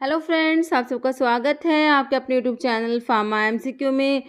Hello friends, आप सबका स्वागत है आपके अपने यूट्यूब चैनल फार्मा एमसीक्यू में।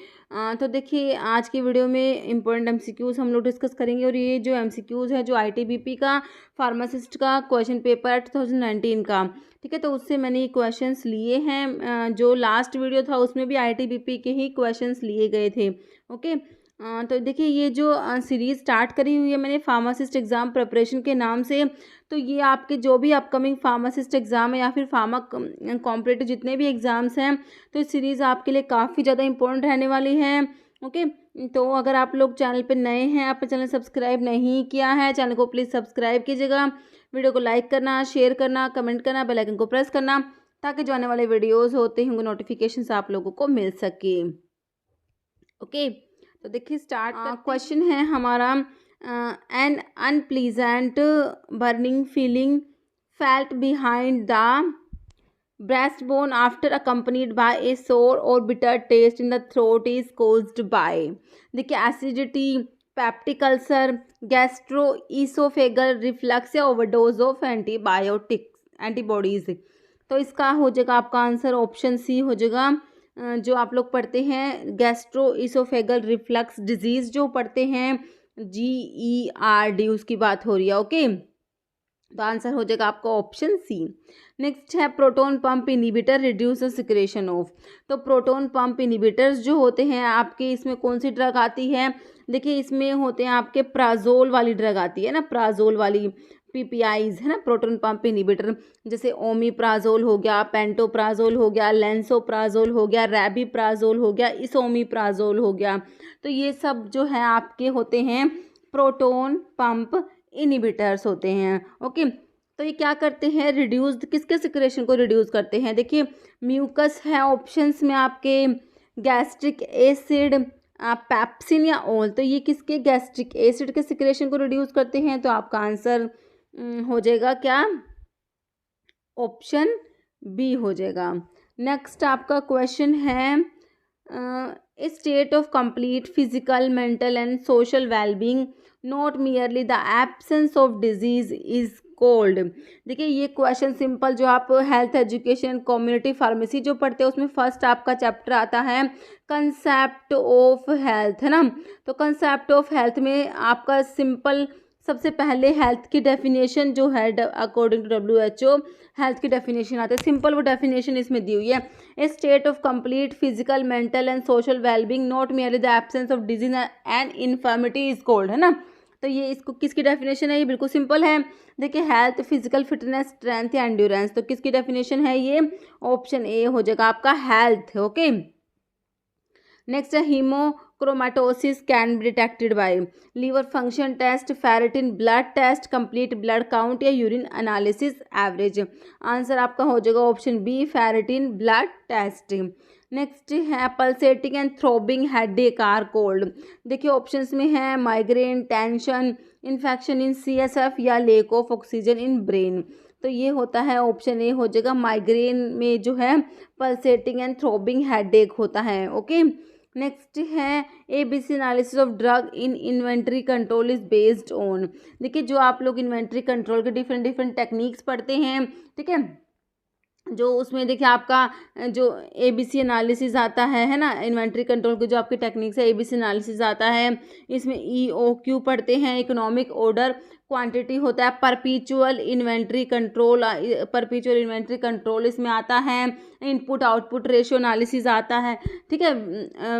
तो देखिए, आज की वीडियो में इम्पोर्टेंट एमसीक्यूज़ हम लोग डिस्कस करेंगे। और ये जो एमसीक्यूज़ है जो आईटीबीपी का फार्मासिस्ट का क्वेश्चन पेपर 2019 का, ठीक है, तो उससे मैंने ये क्वेश्चंस लिए हैं। जो लास्ट वीडियो था उसमें भी आईटीबीपी के ही क्वेश्चंस लिए गए थे। ओके। तो देखिए, ये जो सीरीज़ स्टार्ट करी हुई है मैंने फार्मासिस्ट एग्ज़ाम प्रिपरेशन के नाम से। तो ये आपके जो भी अपकमिंग फार्मासिस्ट एग्ज़ाम है या फिर फार्मा कॉम्पिटिटिव जितने भी एग्ज़ाम्स हैं, तो इस सीरीज़ आपके लिए काफ़ी ज़्यादा इंपॉर्टेंट रहने वाली है। ओके। तो अगर आप लोग चैनल पे नए हैं, आपने चैनल सब्सक्राइब नहीं किया है, चैनल को प्लीज़ सब्सक्राइब कीजिएगा। वीडियो को लाइक करना, शेयर करना, कमेंट करना, बेल आइकन को प्रेस करना, ताकि जो आने वाले वीडियोज़ होते हैं उनके नोटिफिकेशन आप लोगों को मिल सके। ओके। तो देखिए, स्टार्ट क्वेश्चन है हमारा। An unpleasant burning feeling felt behind the breastbone after accompanied by a sour or bitter taste in the throat is caused by, देखिए, acidity, peptic ulcer, gastroesophageal reflux या ओवरडोज ऑफ एंटीबॉडीज। तो इसका हो जाएगा आपका answer option C हो जाएगा। जो आप लोग पढ़ते हैं गैस्ट्रोइसोफेगल रिफ्लक्स डिजीज़ जो पढ़ते हैं, GERD, उसकी बात हो रही है। ओके। तो आंसर हो जाएगा आपका ऑप्शन सी। नेक्स्ट है proton pump inhibitor reduce the secretion of. तो प्रोटोन पंप इनिबिटर्स जो होते हैं आपके, इसमें कौन सी ड्रग आती है? देखिए, इसमें होते हैं आपके प्राजोल वाली ड्रग आती है ना, प्राजोल वाली PPIs है ना, प्रोटोन पंप इनिबिटर। जैसे ओमीप्राजोल हो गया, पेंटोप्राजोल हो गया, लेंसोप्राजोल हो गया, रैबीप्राजोल हो गया, इसोमीप्राजोल हो गया। तो ये सब जो है आपके होते हैं प्रोटोन पंप इनिबिटर्स होते हैं। ओके। तो ये क्या करते हैं? रिड्यूस किसके सिक्रेशन को रिड्यूस करते हैं? देखिए, म्यूकस है ऑप्शंस में आपके, गैस्ट्रिक एसिड, पैप्सिन या ऑल। तो ये किसके गैस्ट्रिक एसिड के सिक्रेशन को रिड्यूस करते हैं? तो आपका आंसर हो जाएगा क्या? ऑप्शन बी हो जाएगा। नेक्स्ट आपका क्वेश्चन है state of complete physical, mental and social wellbeing, not merely the absence of disease is cold. देखिए, ये क्वेश्चन सिंपल, जो आप हेल्थ एजुकेशन कम्युनिटी फार्मेसी जो पढ़ते हैं उसमें फर्स्ट आपका चैप्टर आता है कंसेप्ट ऑफ हेल्थ, है ना। तो कंसेप्ट ऑफ हेल्थ में आपका सिंपल सबसे पहले हेल्थ की डेफिनेशन जो है अकॉर्डिंग टू WHO हेल्थ की डेफिनेशन आती है। सिंपल वो डेफिनेशन इसमें दी हुई है, a state of complete physical, mental and social wellbeing, not merely the absence of disease and infirmity is called, है ना। तो ये इसको किसकी डेफिनेशन है? ये बिल्कुल सिंपल है। देखिए, हेल्थ, फिजिकल फिटनेस, स्ट्रेंथ या एंड्योरेंस। तो किसकी डेफिनेशन है? ये ऑप्शन ए हो जाएगा आपका हेल्थ। ओके। नेक्स्ट है haemochromatosis can be detected by liver function test, ferritin blood test, complete blood count या यूरिन एनालिसिस एवरेज। आंसर आपका हो जाएगा option B, ferritin blood test. Next है pulsating and throbbing headache are called. देखिए, options में है migraine, tension, infection in CSF या lack of oxygen in brain. तो ये होता है ऑप्शन ए हो जाएगा, माइग्रेन में जो है पल्सेटिंग एंड थ्रोबिंग हेडेक होता है। ओके। नेक्स्ट है ABC analysis of drug in inventory control is based on. देखिए, जो आप लोग इन्वेंट्री कंट्रोल के डिफरेंट डिफरेंट टेक्निक्स पढ़ते हैं, ठीक है, जो उसमें देखिए आपका जो ABC एनालिसिस आता है ना, इन्वेंट्री कंट्रोल की जो आपकी टेक्निक्स है, ABC एनालिसिस आता है। इसमें EOQ पढ़ते हैं, इकोनॉमिक ऑर्डर क्वांटिटी होता है, परपीचुअल इन्वेंट्री कंट्रोल, परपीचुअल इन्वेंट्री कंट्रोल इसमें आता है, इनपुट आउटपुट रेशियो एनालिसिस आता है, ठीक है,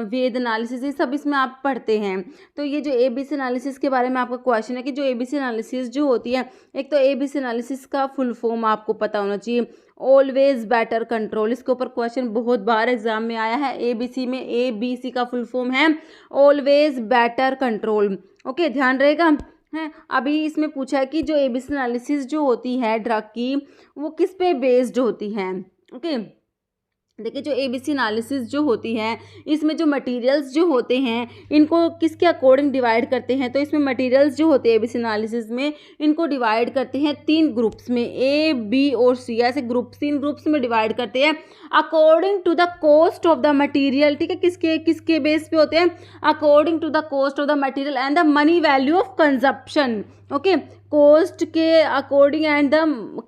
वेद एनालिसिस, ये सब इसमें आप पढ़ते हैं। तो ये जो ABC एनालिसिस के बारे में आपका क्वेश्चन है कि जो ABC एनालिसिस जो होती है, एक तो ABC एनालिसिस का फुल फॉर्म आपको पता होना चाहिए, ऑलवेज बेटर कंट्रोल। इसके ऊपर क्वेश्चन बहुत बार एग्जाम में आया है। ABC में ABC का फुल फॉर्म है ऑलवेज बेटर कंट्रोल। ओके, ध्यान रहेगा है। अभी इसमें पूछा है कि जो ABC एनालिसिस जो होती है ड्रग की, वो किस पे बेस्ड होती है। ओके। देखिए, जो ABC एनालिसिस जो होती है, इसमें जो मटेरियल्स जो होते हैं इनको किसके अकॉर्डिंग डिवाइड करते हैं? तो इसमें मटेरियल्स जो होते हैं ABC एनालिसिस में, इनको डिवाइड करते हैं 3 ग्रुप्स में, A, B और C, ऐसे ग्रुप्स 3 ग्रुप्स में डिवाइड करते हैं according to the cost of the material. ठीक है, किसके किसके बेस पे होते हैं? According to the cost of the material and the money value of consumption. Okay, cost के अकॉर्डिंग एंड द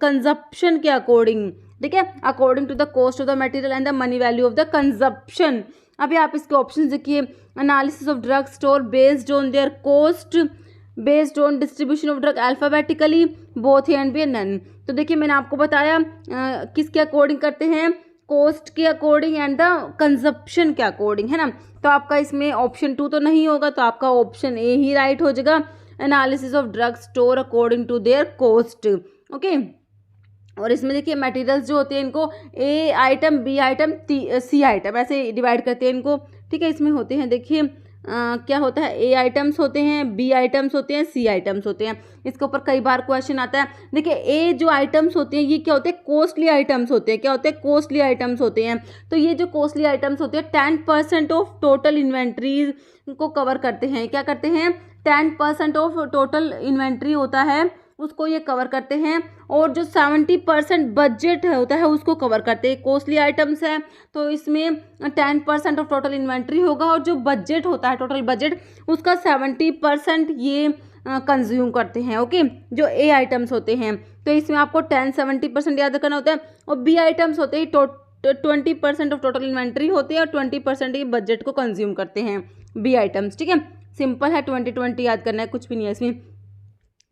कंजप्शन के अकॉर्डिंग, ठीक है, according to the cost of the material and the money value of the consumption. अभी आप इसके option देखिए, analysis of drug store based on their cost, based on distribution of drug alphabetically, both A and B none. तो देखिए मैंने आपको बताया किसके अकॉर्डिंग करते हैं, कॉस्ट के अकॉर्डिंग एंड द कंजप्शन के अकॉर्डिंग, है ना। तो आपका इसमें ऑप्शन 2 तो नहीं होगा, तो आपका ऑप्शन ए ही राइट हो जाएगा, analysis of drug store according to their cost. Okay, और इसमें देखिए मटेरियल्स जो होते हैं इनको A item, B item, C item ऐसे डिवाइड करते हैं इनको, ठीक है। इसमें होते हैं देखिए क्या होता है, ए आइटम्स होते हैं, बी आइटम्स होते हैं, सी आइटम्स होते हैं। इसके ऊपर कई बार क्वेश्चन आता है। देखिए ए जो आइटम्स होते हैं ये क्या होते हैं, कॉस्टली आइटम्स होते हैं। क्या होते हैं, कॉस्टली आइटम्स होते हैं। तो ये जो कॉस्टली आइटम्स होते हैं 10% ऑफ टोटल इन्वेंट्रीज को कवर करते हैं। क्या करते हैं, 10% ऑफ टोटल इन्वेंट्री होता है उसको ये कवर करते हैं, और जो 70% बजट होता है उसको कवर करते हैं। कॉस्टली आइटम्स है तो इसमें 10% ऑफ टोटल इन्वेंट्री होगा, और जो बजट होता है टोटल बजट उसका 70% ये कंज्यूम करते हैं। ओके, जो ए आइटम्स होते हैं तो इसमें आपको 10-70% याद रखना होता है, और बी आइटम्स होते हैं 20% ऑफ टोटल इन्वेंट्री होते हैं, और 20% ये बजट को कंज्यूम करते हैं बी आइटम्स। ठीक है, सिंपल है, 20-20 याद करना है, कुछ भी नहीं है इसमें।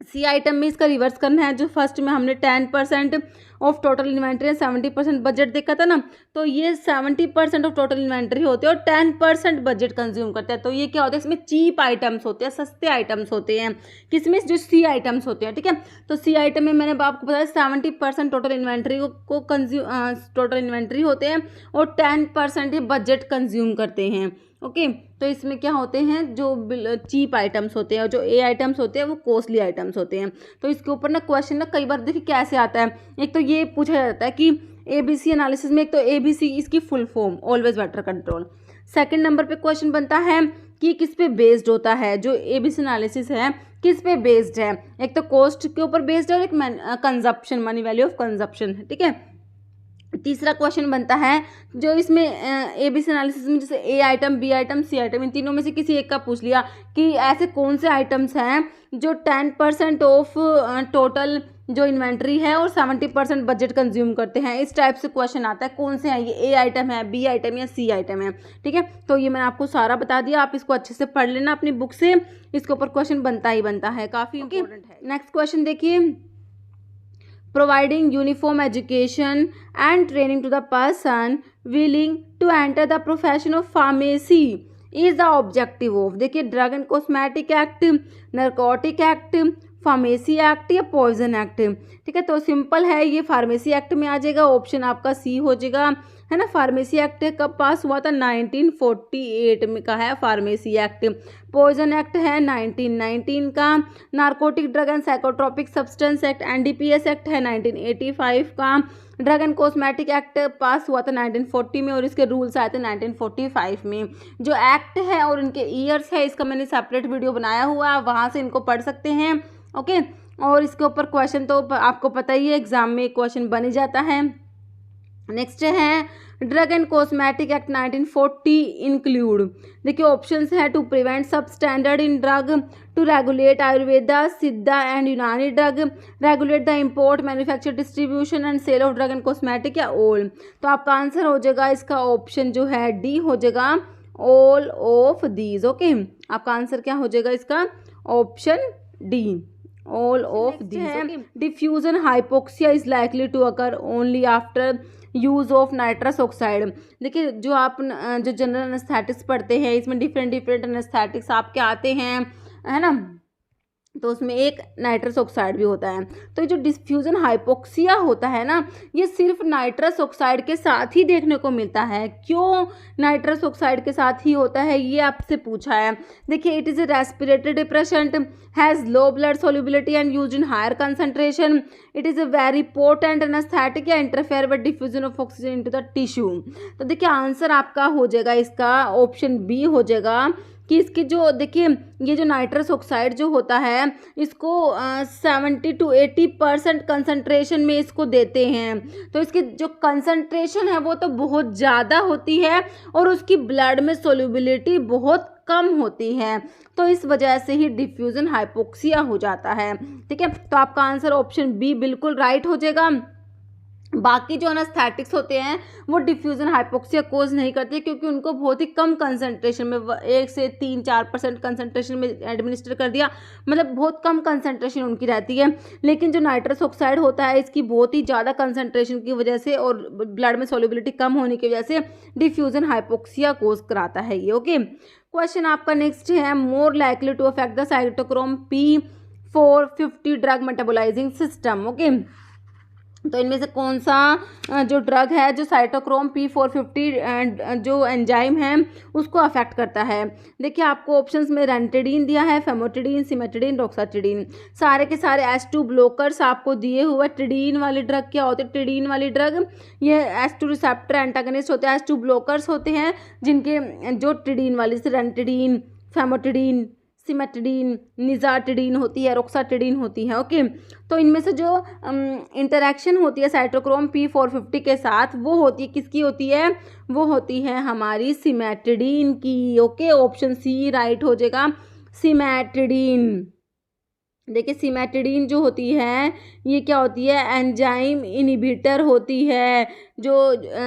सी आइटम में इसका रिवर्स करना है, जो फर्स्ट में हमने 10% ऑफ टोटल इन्वेंट्री 70% बजट देखा था ना, तो ये 70% ऑफ टोटल इन्वेंट्री होते हैं और 10% बजट कंज्यूम करते हैं। तो ये क्या होता है, इसमें चीप आइटम्स होते हैं, सस्ते आइटम्स होते हैं। किसमें, जो सी आइटम्स होते हैं। ठीक है, तो सी आइटम में मैंने आपको बताया 70% टोटल इन्वेंट्री को कंज्यूम, टोटल इन्वेंट्री होते हैं, और 10% ये बजट कंज्यूम करते हैं। ओके, तो इसमें क्या होते हैं, जो चीप आइटम्स होते हैं, और जो ए आइटम्स होते हैं वो कॉस्टली आइटम्स होते हैं। तो इसके ऊपर ना क्वेश्चन ना कई बार देखिए कैसे आता है, एक तो ये पूछा जाता है कि ABC एनालिसिस में, एक तो ABC इसकी full form always better control. Second number पे क्वेश्चन बनता है कि किस पे बेस्ड होता है, जो ABC एनालिसिस है किस पे बेस्ड है। एक तो कॉस्ट के ऊपर बेस्ड है, और एक consumption, money value of consumption. ठीक है, तीसरा क्वेश्चन बनता है जो इसमें ABC एनालिसिस में, जैसे ए item, B item, C item, इन तीनों में से किसी एक का पूछ लिया कि ऐसे कौन से आइटम्स हैं जो 10% ऑफ टोटल जो इन्वेंट्री है और 70% बजट कंज्यूम करते हैं। इस टाइप से क्वेश्चन आता है, कौन से हैं ये, ए आइटम है, बी आइटम या सी आइटम है। ठीक है, तो ये मैंने आपको सारा बता दिया, आप इसको अच्छे से पढ़ लेना अपनी बुक से, इसके ऊपर क्वेश्चन बनता ही बनता है, काफ़ी इंपॉर्टेंट है। नेक्स्ट क्वेश्चन देखिए, providing uniform education and training to the person willing to enter the profession of pharmacy is the objective of, देखिए drug and cosmetic act, narcotic act, pharmacy act या poison act. ठीक है, तो simple है, ये pharmacy act में आ जाएगा, option आपका सी हो जाएगा, है ना। फार्मेसी एक्ट कब पास हुआ था, 1948 में का है फार्मेसी एक्ट। पॉइजन एक्ट है 1919 का। Narcotic drug and psychotropic substance act NDPS act है 1985 का। ड्रग एंड कॉस्मेटिक एक्ट पास हुआ था 1940 में, और इसके रूल्स आए थे 1945 में। जो एक्ट है और इनके ईयर्स है इसका मैंने सेपरेट वीडियो बनाया हुआ है, वहाँ से इनको पढ़ सकते हैं। ओके, और इसके ऊपर क्वेश्चन तो आपको पता ही है, एग्जाम में क्वेश्चन बन ही जाता है। नेक्स्ट है drug and cosmetic act 1940 include, देखिए ऑप्शंस है, to prevent substandard in drug, to regulate Ayurveda, Siddha and Unani drug, regulate the import, manufacture, distribution and sale of drug and cosmetic, या ऑल। तो आपका आंसर हो जाएगा इसका ऑप्शन जो है डी हो जाएगा, ऑल ऑफ दीज। ओके, आपका आंसर क्या हो जाएगा इसका, option D, all of these. Diffusion hypoxia is likely to occur only after use of nitrous oxide, देखिए जो आप जो जनरल एनेस्थेटिक्स पढ़ते हैं इसमें डिफरेंट एनेस्थेटिक्स आपके आते हैं, है ना, तो उसमें एक नाइट्रस ऑक्साइड भी होता है। तो जो डिफ्यूजन हाइपोक्सिया होता है ना, ये सिर्फ नाइट्रस ऑक्साइड के साथ ही देखने को मिलता है। क्यों नाइट्रस ऑक्साइड के साथ ही होता है, ये आपसे पूछा है। देखिए, it is a respiratory depressant, has low blood solubility and use in higher concentration, it is a very potent anaesthetic या interfere with diffusion of oxygen into the tissue. तो देखिए आंसर आपका हो जाएगा इसका ऑप्शन बी हो जाएगा, कि इसकी जो देखिए ये जो नाइट्रस ऑक्साइड जो होता है इसको 70 to 80% कंसंट्रेशन में इसको देते हैं। तो इसकी जो कंसंट्रेशन है वो तो बहुत ज़्यादा होती है, और उसकी ब्लड में सोल्युबिलिटी बहुत कम होती है, तो इस वजह से ही डिफ्यूजन हाइपोक्सिया हो जाता है। ठीक है, तो आपका आंसर ऑप्शन बी बिल्कुल राइट हो जाएगा। बाकी जो अनस्थेटिक्स होते हैं वो डिफ्यूजन हाइपोक्सिया कोज नहीं करते, क्योंकि उनको बहुत ही कम कंसंट्रेशन में 1 से 3-4% कंसंट्रेशन में एडमिनिस्टर कर दिया, मतलब बहुत कम कंसंट्रेशन उनकी रहती है। लेकिन जो नाइट्रस ऑक्साइड होता है इसकी बहुत ही ज़्यादा कंसंट्रेशन की वजह से और ब्लड में सोल्युबिलिटी कम होने की वजह से डिफ्यूजन हाइपोक्सिया कोज कराता है ये। ओके, क्वेश्चन आपका नेक्स्ट है, more likely to affect the cytochrome P450 drug metabolising system. Okay, तो इनमें से कौन सा जो ड्रग है जो साइटोक्रोम P450 जो एंजाइम है उसको अफेक्ट करता है। देखिए आपको ऑप्शंस में रेंटेडीन दिया है, फेमोटिडीन, सिमेटिडीन, रोक्साटिडीन, सारे के सारे H2 ब्लॉकर्स आपको दिए हुए। टिडीन वाली ड्रग क्या होती है? टिडीन वाली ड्रग ये H2 रिसेप्टर एंटागनिस्ट होते हैं, H2 ब्लॉकर्स होते हैं जिनके जो टिडीन वाली से रेंटेडीन, फेमोटिडीन, सिमेटिडीन, निजाटिडीन होती है, रोक्साटिडीन होती है। ओके, तो इनमें से जो इंटरेक्शन होती है साइटोक्रोम P450 के साथ वो होती है किसकी होती है? वो होती है हमारी सिमेटिडीन की। ओके, ऑप्शन सी राइट हो जाएगा, सिमेटिडीन। देखिए सिमेटिडीन जो होती है ये क्या होती है? एंजाइम इनहिबिटर होती है। जो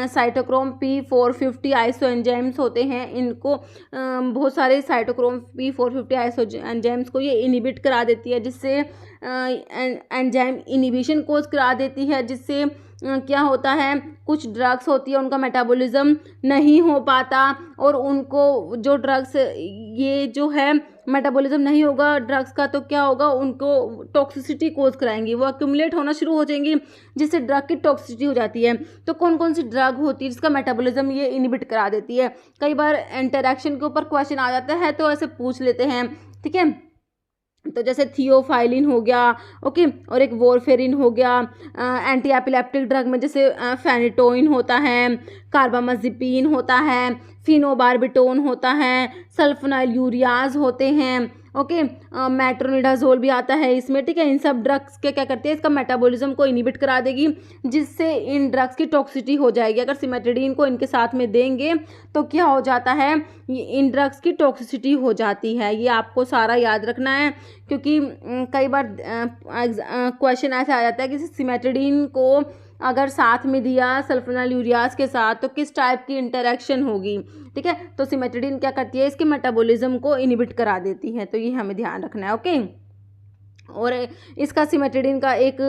साइटोक्रोम P450 आइसो एंजाइम्स होते हैं इनको बहुत सारे साइटोक्रोम P450 आइसो एंजाइम्स को ये इनहिबिट करा देती है, जिससे एंजाइम इनहिबिशन कोज करा देती है, जिससे क्या होता है कुछ ड्रग्स होती है उनका मेटाबॉलिज्म नहीं हो पाता, और उनको जो ड्रग्स ये जो है मेटाबॉलिज्म नहीं होगा ड्रग्स का तो क्या होगा? उनको टॉक्सिसिटी कोज कराएंगी, वो एक्यूमुलेट होना शुरू हो जाएंगी, जिससे ड्रग की टॉक्सिसिटी हो जाती है। तो कौन कौन सी ड्रग होती है जिसका मेटाबॉलिज्म ये इनहिबिट करा देती है? कई बार इंटरेक्शन के ऊपर क्वेश्चन आ जाता है तो ऐसे पूछ लेते हैं, ठीक है। तो जैसे थियोफाइलिन हो गया, ओके, और एक वॉरफेरिन हो गया। एंटी एपिलेप्टिक ड्रग में जैसे फेनिटोइन होता है, कार्बामाजिपिन होता है, फिनोबार्बिटोन होता है, सल्फोनाइल यूरियाज होते हैं, ओके, मेट्रोनिडाजोल भी आता है इसमें, ठीक है। इन सब ड्रग्स के क्या करती है? इसका मेटाबॉलिज्म को इनहिबिट करा देगी, जिससे इन ड्रग्स की टॉक्सिसिटी हो जाएगी। अगर सिमेटिडीन को इनके साथ में देंगे तो क्या हो जाता है? इन ड्रग्स की टॉक्सिसिटी हो जाती है। ये आपको सारा याद रखना है, क्योंकि कई बार क्वेश्चन ऐसा आ जाता है कि सिमेटिडीन को अगर साथ में दिया सल्फोनाइल यूरियाज के साथ तो किस टाइप की इंटरेक्शन होगी, ठीक है। तो सिमेटिडीन क्या करती है? इसके मेटाबॉलिज्म को इनहिबिट करा देती है, तो ये हमें ध्यान रखना है। ओके, और इसका सिमेटिडीन का एक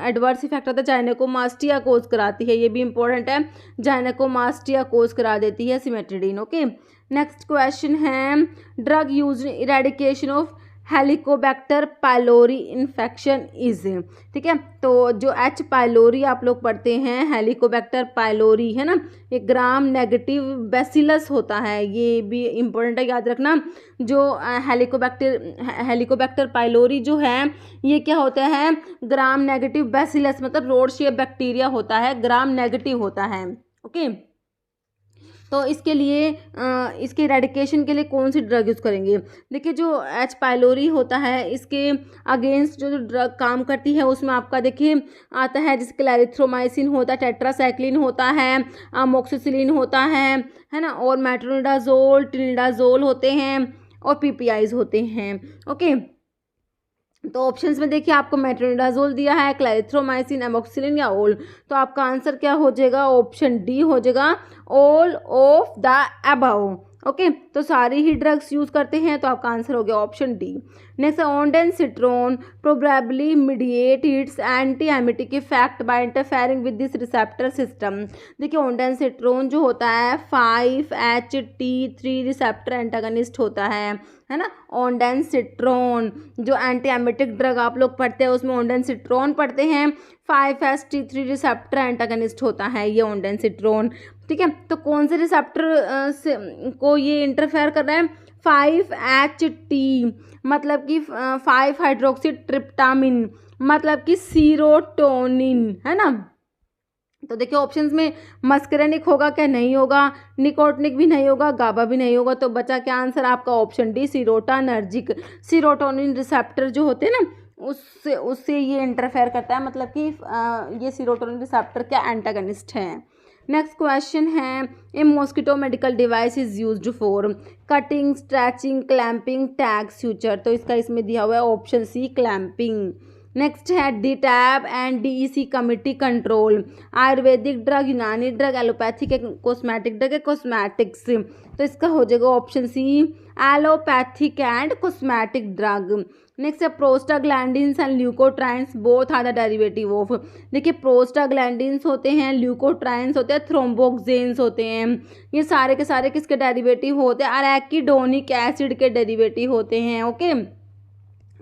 एडवर्स इफेक्ट होता है, जाइनेकोमास्टिया कोज कराती है, ये भी इंपॉर्टेंट है, जाइनेकोमास्टिया कोज करा देती है सिमेटिडीन। ओके, नेक्स्ट क्वेश्चन है, drug use in eradication of Helicobacter pylori infection is, ठीक है। तो जो H पाइलोरी आप लोग पढ़ते हैं, हेलिकोबैक्टर पाइलोरी है ना, ये ग्राम नेगेटिव बैसिलस होता है, ये भी इम्पोर्टेंट है, याद रखना। जो हेलिकोबैक्टर पाइलोरी जो है ये क्या होता है? ग्राम नेगेटिव बैसिलस, मतलब रोड शेप बैक्टीरिया होता है, ग्राम नेगेटिव होता है। ओके, तो इसके लिए इसके इरेडिकेशन के लिए कौन सी ड्रग यूज़ करेंगे? देखिए जो H पाइलोरी होता है इसके अगेंस्ट जो ड्रग काम करती है उसमें आपका देखिए आता है, जैसे क्लैरिथ्रोमाइसिन होता है, टेट्रासाइक्लिन होता है, अमोक्सिसिलिन होता है ना, और मेट्रोनिडाजोल, ट्रिनिडाजोल होते हैं, और PPIs होते हैं। ओके, तो ऑप्शंस में देखिए आपको मेट्रोनिडाजोल दिया है, क्लैरिथ्रोमाइसिन, एमोक्सिलिन या ओल, तो आपका आंसर क्या हो जाएगा? ऑप्शन डी हो जाएगा, all of the above. Okay, तो सारी ही ड्रग्स यूज करते हैं, तो आपका आंसर हो गया option D. Next, ondansetron probably mediate its anti emetic effect by interfering with this receptor system. देखिए ऑन्डेनसिट्रोन जो होता है 5-HT3 रिसेप्टर एंटागनिस्ट होता है ना। ऑन्डेनसिट्रोन जो एंटी एमिटिक ड्रग आप लोग पढ़ते हैं उसमें ऑन्डेनसिट्रोन पढ़ते हैं, 5-HT3 रिसेप्टर एंटागनिस्ट होता है ये ऑन्डेनसिट्रोन, ठीक है। तो कौन से रिसेप्टर से को ये इंटरफेयर कर रहा है? 5-HT, मतलब कि 5-हाइड्रोक्सी ट्रिप्टामिन, मतलब कि सीरोटोनिन, है ना। तो देखिए ऑप्शंस में मस्करेनिक होगा क्या? नहीं होगा, निकोटिनिक भी नहीं होगा, गाबा भी नहीं होगा, तो बचा क्या आंसर आपका? Option D, serotonergic. Serotonin receptor जो होते हैं ना उससे ये इंटरफेयर करता है, मतलब कि ये सीरोटोनिन रिसेप्टर क्या एंटागनिस्ट है। नेक्स्ट क्वेश्चन है, a mosquito medical device is used for cutting, stretching, clamping, tag, suture. तो इसका इसमें दिया हुआ है ऑप्शन सी, क्लैंपिंग। नेक्स्ट है DTAB and DEC committee control Ayurvedic drug, Unani drug, allopathic, cosmetic drug, cosmetics. तो इसका हो जाएगा option C allopathic and cosmetic drug. Next है prostaglandins and leukotrienes both are the derivative of. देखिए प्रोस्टाग्लैंडिन्स होते हैं, leukotrienes होते हैं, थ्रोम्बोक्सेन्स होते हैं। ये सारे के सारे किसके डेरिवेटिव होते हैं? अरेकिडोनिक एसिड के डेरिवेटिव होते हैं। ओके,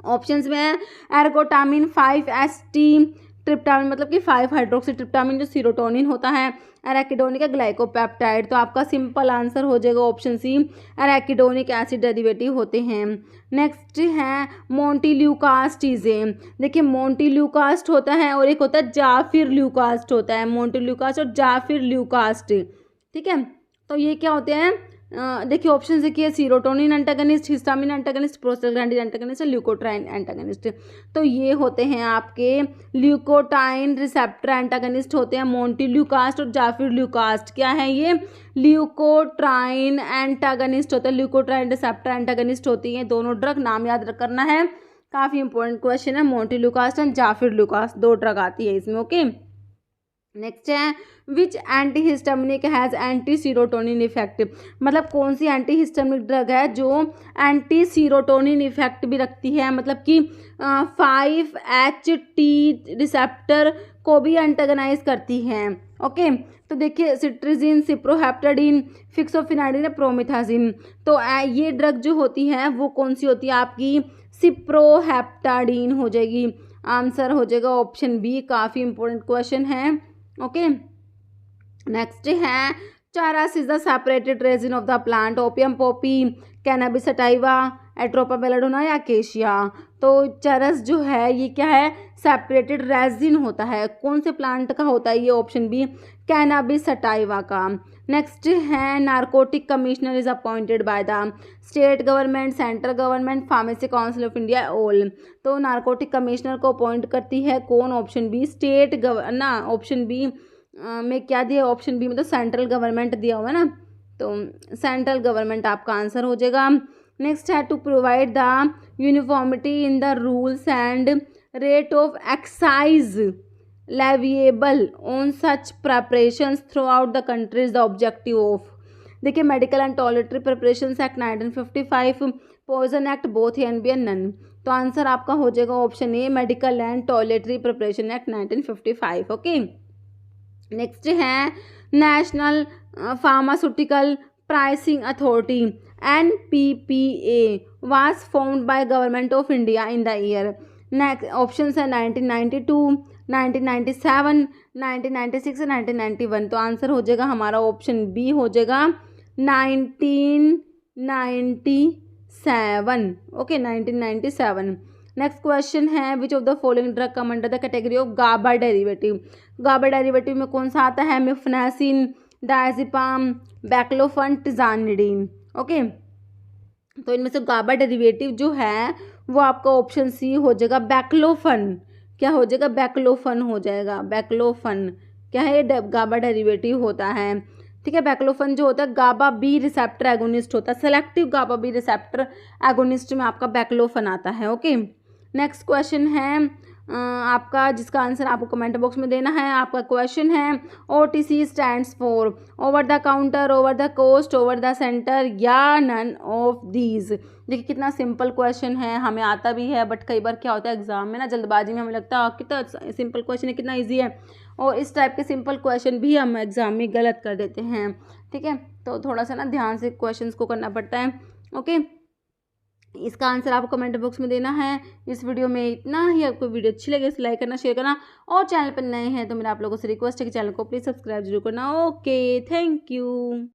ऑप्शंस में है एर्गोटामिन, 5-HT ट्रिप्टामिन मतलब कि 5 हाइड्रोक्सी ट्रिप्टामिन जो सीरोटोनिन होता है, एराकिडोनिक ग्लाइकोपेप्टाइड। तो आपका सिंपल आंसर हो जाएगा option C, arachidonic acid derivative होते हैं। नेक्स्ट है मोंटील्यूकास्टिजेम। देखिए मोंटील्यूकास्ट होता है और एक होता है जाफिर ल्यूकास्ट होता है, मोंटील्यूकास्ट और जाफिर ल्यूकास्ट। ठीक है, तो ये क्या होते हैं? देखिए ऑप्शन देखिए serotonin antagonist, histamine antagonist, prostaglandin antagonist, leukotriene antagonist. तो ये होते हैं आपके ल्यूकोटाइन रिसेप्टर एंटागनिस्ट होते हैं मोंटील्यूकास्ट और जाफिर ल्यूकास्ट। क्या है ये? ल्यूकोट्राइन एंटागनिस्ट होता है, ल्यूकोट्राइन रिसेप्टर एंटागनिस्ट होती हैं दोनों ड्रग। नाम याद करना है, काफ़ी इंपॉर्टेंट क्वेश्चन है। मोंटील्यूकास्ट एंड जाफिर ल्यूकास्ट 2 ड्रग आती है इसमें। ओके, नेक्स्ट है which antihistaminic has anti serotonin effect. मतलब कौन सी एंटीहिस्टामिनिक ड्रग है जो एंटी सीरोटोनिन इफेक्ट भी रखती है, मतलब कि 5-HT रिसेप्टर को भी एंटागनाइज करती है। ओके, तो देखिए सिट्रिजिन, सिप्रोहेप्टाडिन, फिक्सोफिनाइडिन, प्रोमिथाजिन। तो ये ड्रग जो होती है वो कौन सी होती है? आपकी सिप्रोहेप्टाडिन हो जाएगी। आंसर हो जाएगा ऑप्शन बी। काफ़ी इंपॉर्टेंट क्वेश्चन है। ओके, नेक्स्ट है charas is the separated resin of the plant, opium poppy, cannabis sativa, atropa belladonna या अकेशिया। तो चरस जो है ये क्या है? सेपरेटेड रेजिन होता है। कौन से प्लांट का होता है ये? ऑप्शन बी कैनाबिस सटाइवा का। नेक्स्ट है narcotic commissioner is appointed by the state government, central government, pharmacy council of India, all. तो नारकोटिक कमिश्नर को अपॉइंट करती है कौन? ऑप्शन बी स्टेट ना ऑप्शन बी में क्या दिया? ऑप्शन बी में तो सेंट्रल गवर्नमेंट दिया हुआ है ना, तो सेंट्रल गवर्नमेंट आपका आंसर हो जाएगा। नेक्स्ट है to provide the uniformity in the rules and rate of excise leviable on such preparations throughout the country is the objective of. देखिए medical and toiletry preparations act 1955, poison act both and B and none. तो answer आपका हो जाएगा option A medical and toiletry preparation act 1955। Okay, next है national pharmaceutical pricing authority NPPA was formed by government of India in the year. Next option है 1992, 1997, 1996, 1991। तो answer हो जाएगा हमारा ऑप्शन बी हो जाएगा 1997। ओके, 1997। नेक्स्ट क्वेश्चन है which of the following drug come under the category of GABA derivative. GABA derivative में कौन सा आता है? मिफ्नासिन, डायजिपाम, बैक्लोफन, टिजानिडीन। ओके, तो इनमें से गाबा डेरिवेटिव जो है वो आपका ऑप्शन सी हो जाएगा बैक्लोफन। क्या हो जाएगा? बैक्लोफन हो जाएगा। बैक्लोफन क्या है? ये गाबा डेरिवेटिव होता है। ठीक है, बैक्लोफन जो होता है गाबा बी रिसेप्टर एगोनिस्ट होता है, selective GABA B receptor agonist में आपका बैक्लोफन आता है। ओके, नेक्स्ट क्वेश्चन है आपका जिसका आंसर आपको कमेंट बॉक्स में देना है। आपका क्वेश्चन है OTC stands for over the counter, over the coast, over the centre या नन ऑफ दीज। देखिए कितना सिंपल क्वेश्चन है, हमें आता भी है बट कई बार क्या होता है एग्जाम में ना जल्दबाजी में हमें लगता है कितना सिंपल क्वेश्चन है, कितना ईजी है, और इस टाइप के सिंपल क्वेश्चन भी हम एग्जाम में गलत कर देते हैं। ठीक है, तो थोड़ा सा ना ध्यान से क्वेश्चंस को करना पड़ता है। ओके, इसका आंसर आपको कमेंट बॉक्स में देना है। इस वीडियो में इतना ही। आपको वीडियो अच्छी लगे तो लाइक करना, शेयर करना, और चैनल पर नए हैं तो मेरा आप लोगों से रिक्वेस्ट है कि चैनल को प्लीज़ सब्सक्राइब जरूर करना। Okay, thank you.